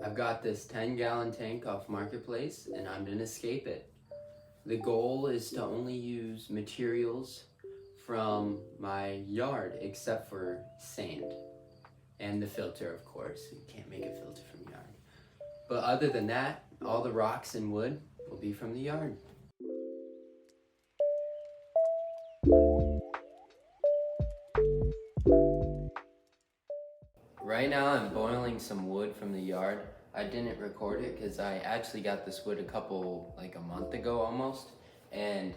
I've got this 10-gallon tank off Marketplace and I'm gonna escape it. The goal is to only use materials from my yard except for sand and the filter, of course. You can't make a filter from yard. But other than that, all the rocks and wood will be from the yard. Right now I'm boiling some wood from the yard. I didn't record it because I actually got this wood a month ago almost, and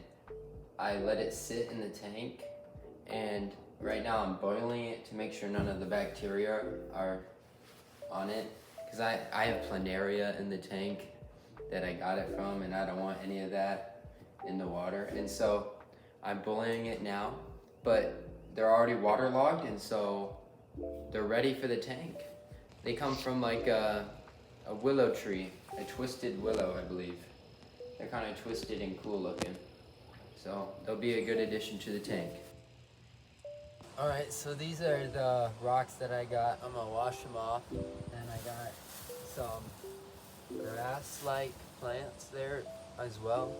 I let it sit in the tank, and right now I'm boiling it to make sure none of the bacteria are on it, because I have planaria in the tank that I got it from, and I don't want any of that in the water. And so I'm boiling it now, but they're already waterlogged, and so they're ready for the tank. They come from like a willow tree, a twisted willow, I believe. They're kind of twisted and cool looking. So they'll be a good addition to the tank. All right, so these are the rocks that I got. I'm gonna wash them off. And I got some grass-like plants there as well.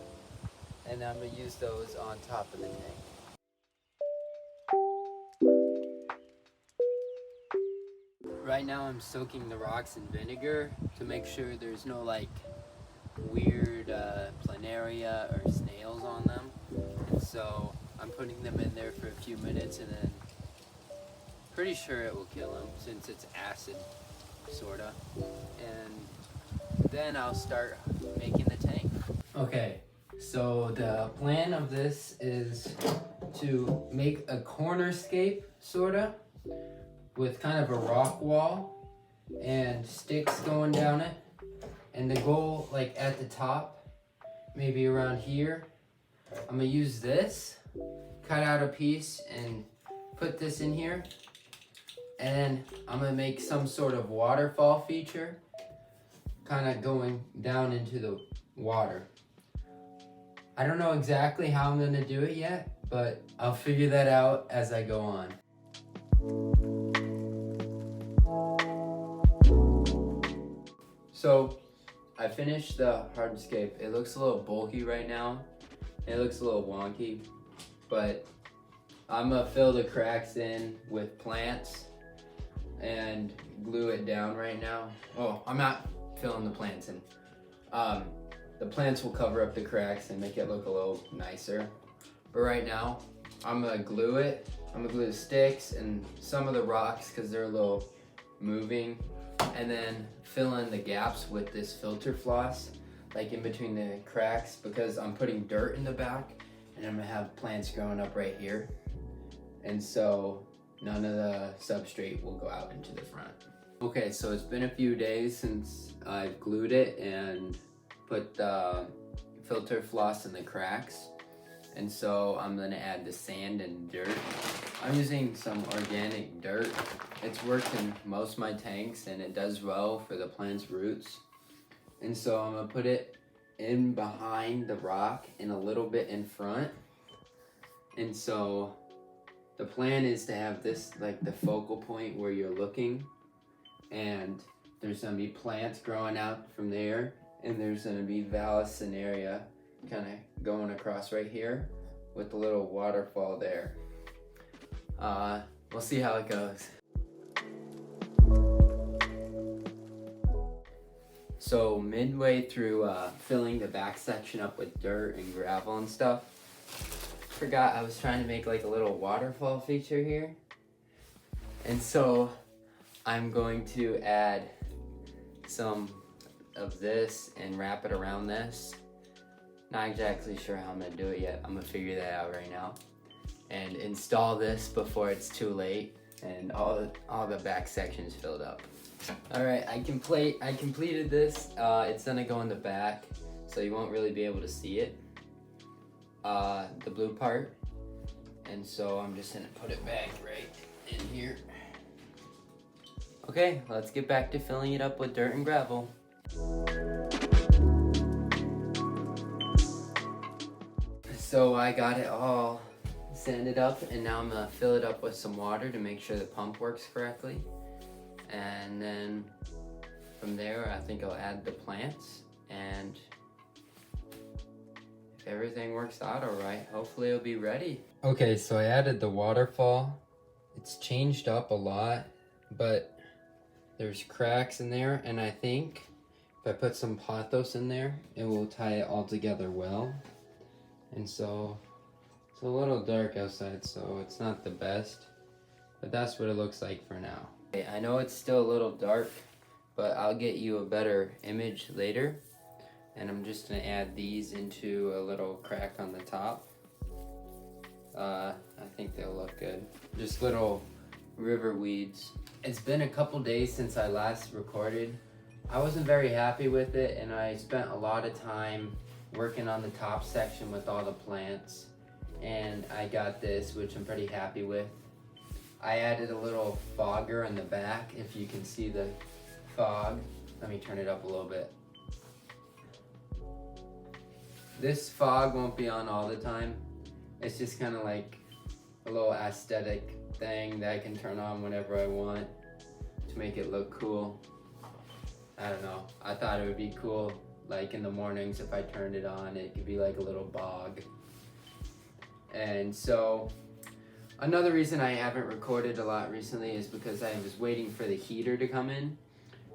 And I'm gonna use those on top of the tank. Right now I'm soaking the rocks in vinegar to make sure there's no like weird planaria or snails on them. And so I'm putting them in there for a few minutes, and then pretty sure it will kill them since it's acid, sorta. And then I'll start making the tank. Okay, so the plan of this is to make a cornerscape, sorta, with kind of a rock wall and sticks going down it. And the goal, like at the top, maybe around here, I'm gonna use this, cut out a piece and put this in here. And I'm gonna make some sort of waterfall feature, kind of going down into the water. I don't know exactly how I'm gonna do it yet, but I'll figure that out as I go on. So I finished the hardscape. It looks a little bulky right now. It looks a little wonky, but I'm gonna fill the cracks in with plants and glue it down right now. Oh, I'm not filling the plants in. The plants will cover up the cracks and make it look a little nicer. But right now, I'm gonna glue it. I'm gonna glue the sticks and some of the rocks because they're a little moving, and then fill in the gaps with this filter floss, like in between the cracks, because I'm putting dirt in the back and I'm gonna have plants growing up right here. And so none of the substrate will go out into the front. Okay, so it's been a few days since I've glued it and put the filter floss in the cracks. And so I'm gonna add the sand and dirt. I'm using some organic dirt. It's worked in most of my tanks and it does well for the plant's roots. And so I'm gonna put it in behind the rock and a little bit in front. And so the plan is to have this like the focal point where you're looking, and there's gonna be plants growing out from there, and there's gonna be Vallisneria kind of going across right here with the little waterfall there. We'll see how it goes. So midway through filling the back section up with dirt and gravel and stuff, forgot I was trying to make like a little waterfall feature here. And so I'm going to add some of this and wrap it around this. Not exactly sure how I'm gonna do it yet. I'm gonna figure that out right now and install this before it's too late and all the back sections filled up. All right, I completed this. It's gonna go in the back, so you won't really be able to see it, the blue part. And so I'm just gonna put it back right in here. Okay, let's get back to filling it up with dirt and gravel. So I got it all sanded up, and now I'm gonna fill it up with some water to make sure the pump works correctly. And then from there, I think I'll add the plants, and if everything works out all right, hopefully it'll be ready. Okay, so I added the waterfall. It's changed up a lot, but there's cracks in there, and I think if I put some pothos in there, it will tie it all together well. And so it's a little dark outside, so it's not the best, but that's what it looks like for now. Okay, I know it's still a little dark, but I'll get you a better image later. And I'm just gonna add these into a little crack on the top. I think they'll look good. Just little river weeds. It's been a couple days since I last recorded. I wasn't very happy with it, and I spent a lot of time working on the top section with all the plants, and I got this, which I'm pretty happy with. I added a little fogger in the back, if you can see the fog. Let me turn it up a little bit. This fog won't be on all the time. It's just kind of like a little aesthetic thing that I can turn on whenever I want to make it look cool. I don't know. I thought it would be cool, like in the mornings if I turned it on, it could be like a little bog. And so another reason I haven't recorded a lot recently is because I was waiting for the heater to come in,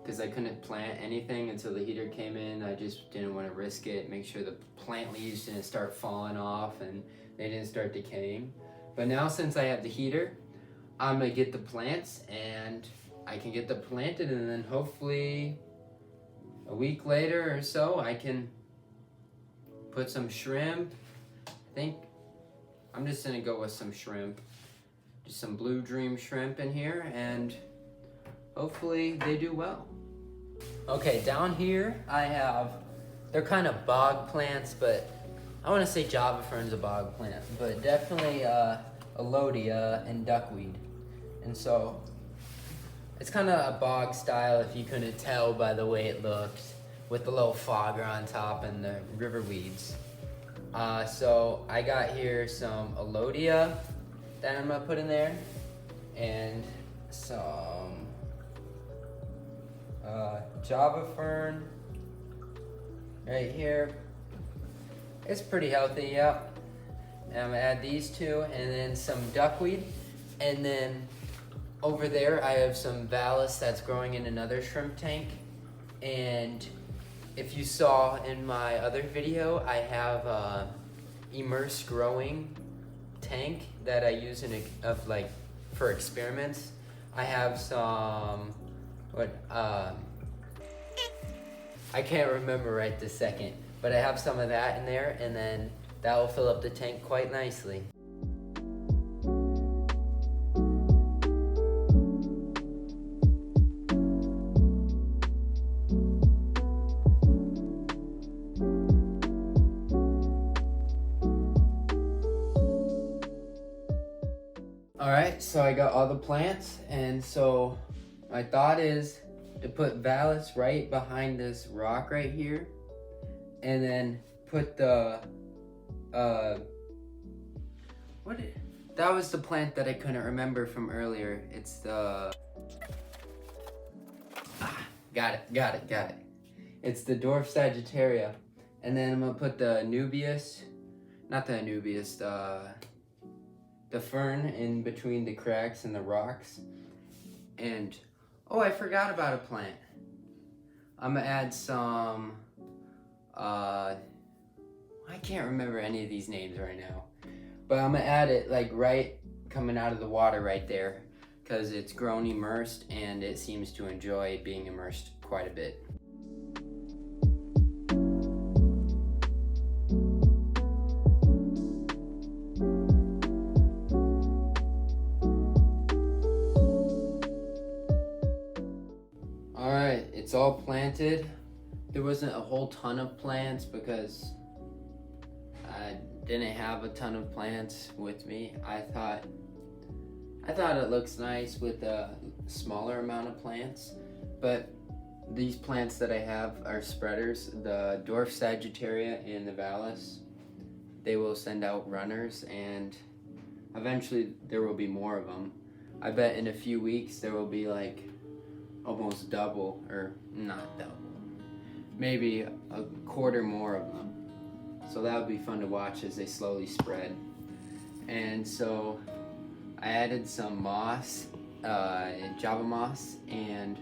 because I couldn't plant anything until the heater came in. I just didn't want to risk it, make sure the plant leaves didn't start falling off and they didn't start decaying. But now since I have the heater, I'm gonna get the plants and I can get them planted, and then hopefully a week later or so I can put some shrimp. I think I'm just gonna go with some shrimp, just some Blue Dream shrimp in here, and hopefully they do well. Okay, down here I have, they're kind of bog plants, but I want to say Java Fern's a bog plant, but definitely Alodia and duckweed. And so it's kind of a bog style, if you couldn't tell by the way it looks, with the little fogger on top and the river weeds. So I got here some Alodia that I'm gonna put in there, and some Java Fern right here. It's pretty healthy, yep. And I'm gonna add these two, and then some duckweed, and then over there I have some Vallis that's growing in another shrimp tank. And if you saw in my other video, I have a immersed growing tank that I use for experiments. I have some I can't remember right this second, but I have some of that in there, and then that will fill up the tank quite nicely. Alright, so I got all the plants, and so my thought is to put Vallis right behind this rock right here, and then put the that was the plant that I couldn't remember from earlier. It's the got it. It's the Dwarf Sagittaria. And then I'm gonna put the the fern in between the cracks and the rocks. And oh, I forgot about a plant. I'm gonna add some I can't remember any of these names right now, but I'm gonna add it like right coming out of the water right there, because it's grown immersed and it seems to enjoy being immersed quite a bit. Alright, it's all planted. There wasn't a whole ton of plants because I didn't have a ton of plants with me. I thought it looks nice with a smaller amount of plants, but these plants that I have are spreaders. The Dwarf Sagittaria and the Vallis, they will send out runners, and eventually there will be more of them. I bet in a few weeks there will be like almost double, or not double, maybe a quarter more of them. So that would be fun to watch as they slowly spread. And so I added some moss, Java moss and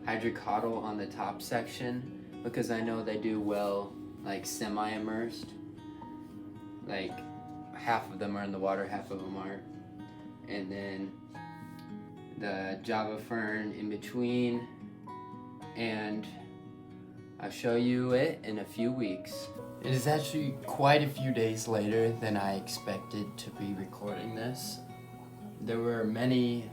hydrocotyle on the top section because I know they do well like semi-immersed. Like half of them are in the water, half of them aren't. And then the Java fern in between, and I'll show you it in a few weeks. It is actually quite a few days later than I expected to be recording this. There were many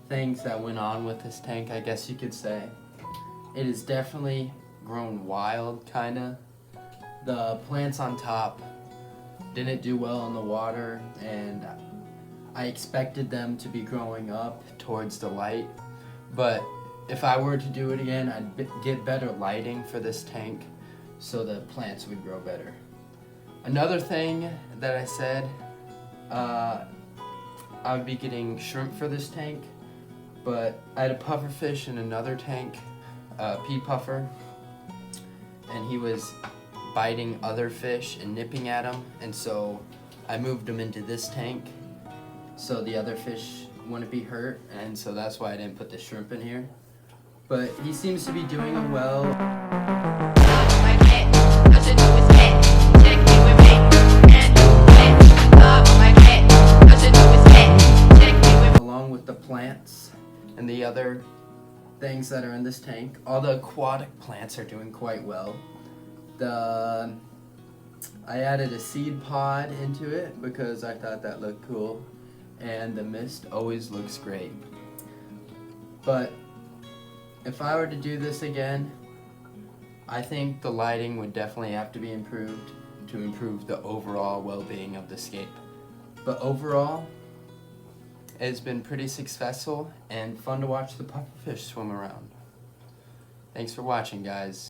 things that went on with this tank, I guess you could say. It has definitely grown wild, kinda. The plants on top didn't do well in the water, and I expected them to be growing up towards the light, but if I were to do it again, I'd get better lighting for this tank so the plants would grow better. Another thing that I said, I would be getting shrimp for this tank, but I had a pufferfish in another tank, pea puffer, and he was biting other fish and nipping at them, and so I moved him into this tank so the other fish wouldn't be hurt, and so that's why I didn't put the shrimp in here. But he seems to be doing well. Along with the plants and the other things that are in this tank, all the aquatic plants are doing quite well. I added a seed pod into it because I thought that looked cool, and the mist always looks great. But if I were to do this again, I think the lighting would definitely have to be improved to improve the overall well-being of the scape. But overall, it's been pretty successful and fun to watch the pufferfish swim around. Thanks for watching, guys.